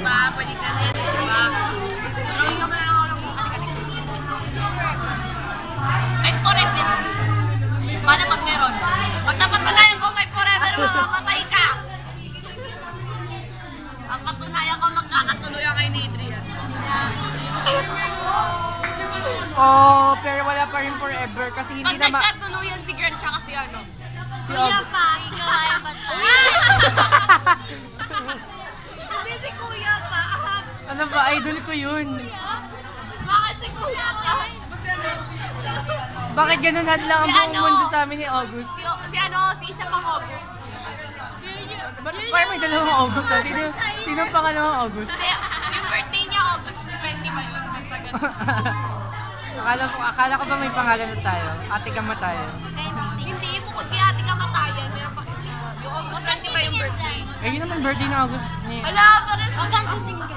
Diba? Pwede ka din, diba? Drawing ka mo na lang ako ng may forever. Paano pag meron? Pag napatunayan ko may forever, mamamatay ka. Ang patunayan ko magkakatuloy ang kay ni Adrian. Oh, pero wala pa rin forever kasi hindi pag na nagkatuluyan si Gren tsaka si ano. Si Kuya pa, ikaw ay bantay. Hindi si Kuya pa. Ano ba? Idol ko yun. Bakit si Kuya pa? Bakit ganun hadlang ang Si buong ano? mundo sa amin ni August? Si isa pang August. Ba't parang may dalawang August ha? Sino ang pangalawang August? Kasi yung birthday niya August 20 ba yun? Basta ganun. Akala ko ba may pangalan na tayo? Ate Kama tayo. Hindi, bukod kay ate kamatayan, meron pa kasi. Yung August 20 ba yung birthday? Eh, yun naman birthday na August ni... Wala, parang sa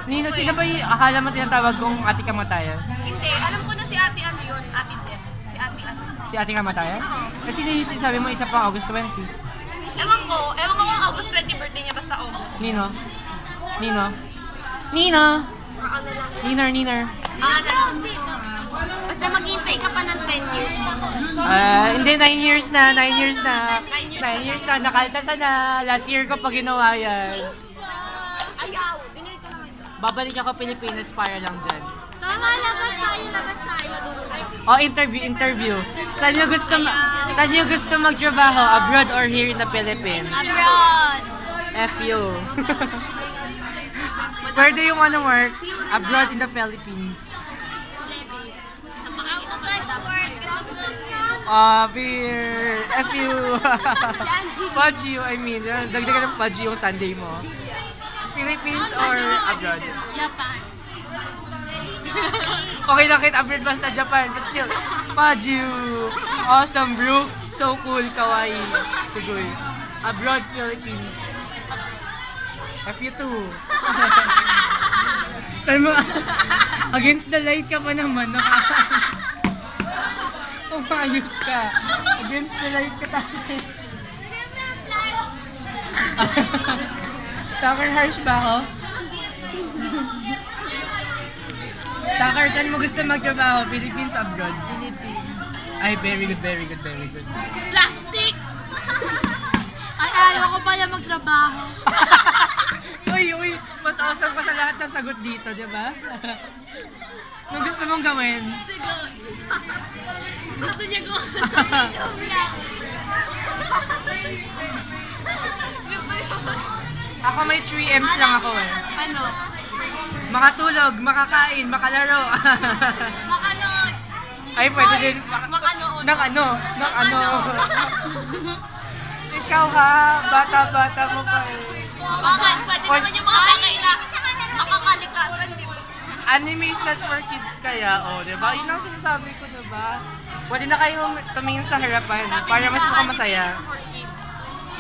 Nino, sino ba yung akala mo tinatawag kong Ate Kamatayan? Hindi, alam ko na si ate ano yun, ate Jet. Si ate ano. Si Ate Kamatayan? Kasi sabi mo isa pang August 20. Ewan ko kung August 20 birthday niya, basta August. Nino? Ano lang. Niner. Basta maghintay ka pa ng 10 years. Hindi, 9 years na. 9 years na. Nakaltasan na. Last year ko pa ginawa yan. Ayaw, dinay ka naman. Babalik ako Pilipinas para lang dyan. Tama, labas tayo. Oh, interview. Saan nyo gusto magtrabaho? Abroad or here in the Philippines? Abroad. FU. Where do you wanna work? Abroad in the Philippines. Beer. FU. Fudge you, I mean. Dagdagan ng fudge yung Sunday mo. Philippines or abroad? Japan. Okay lang kahit abroad basta Japan. But still, fudge you. Awesome, bro. So cool, kawaii. Sugoy. Abroad, Philippines. FU too. Sabi mo, against the light ka pa naman. Umayos ka. Against the light ka tayo. Tucker, harsh ba ako? Tucker, saan mo gusto magtrabaho? Philippines, abroad? Philippines. Ay, very good. Plastic! Ay, ayaw ko pala magtrabaho. Uy, mas awesome ka sa lahat ng sagot dito, di ba? Ano gusto mong gawin? Siguro. Gusto niya ko. Ako may 3 M's lang ako eh. Ano? Makatulog, makakain, makalaro. Makanood! Ay, pwede din. Makanood. Ng ano. Ikaw ha, bata-bata mo pa eh. Bakit? Pwede naman yung mga bagay na makakalikasan, di ba? Anime is not for kids kaya, di ba? Yun ang sinasabi ko, di ba? Pwede na kayong tumingin sa harapan para mas mukhang masaya.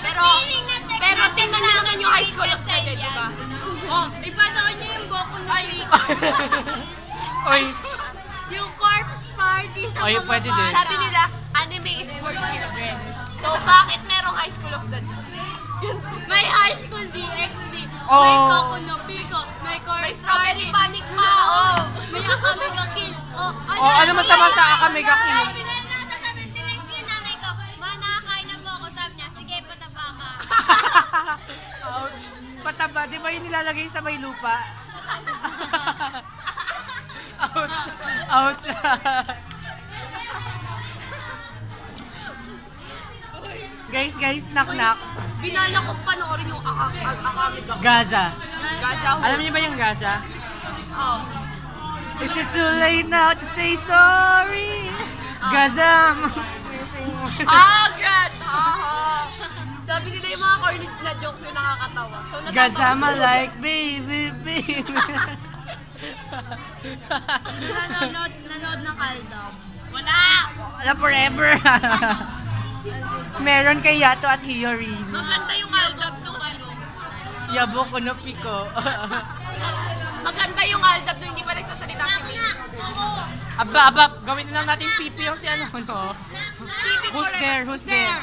Pero tingnan nyo naman yung High School of Children, di ba? Oh, ipanood niyo yung Boku no Pico. Oy, Yung corpse party sa Oy, mga pwede din. bata. Sabi nila, anime is for children. So, bakit merong High School of the May High School DxD. May Oh. Boku no Pico. May May corpse Strawberry party. Panic pa, oh! May Akame Kill. ano masama sa Akame ga Kill? Ouch. Pataba, di ba yung nilalagay sa may lupa? Ouch. Guys, knock. Binala ko panoorin yung Akame ga Gaza. Gaza. Alam niyo ba yung Gaza? Oh. Is it too late now to say sorry? Gaza. Grad! Sabi nila yung mga corny na jokes yung nakakatawa. So, Gazama like baby. Nanood ng Aldab. Wala! Wala forever. Meron kay Yato at Hiyori. Maganda yung aldab nung ano. Yabo ko no piko. Maganda yung aldab nung hindi pa nagsasalita si May. Oo! Aba, gawin na lang natin pipi yung si ano, no? Pipi Who's forever. there?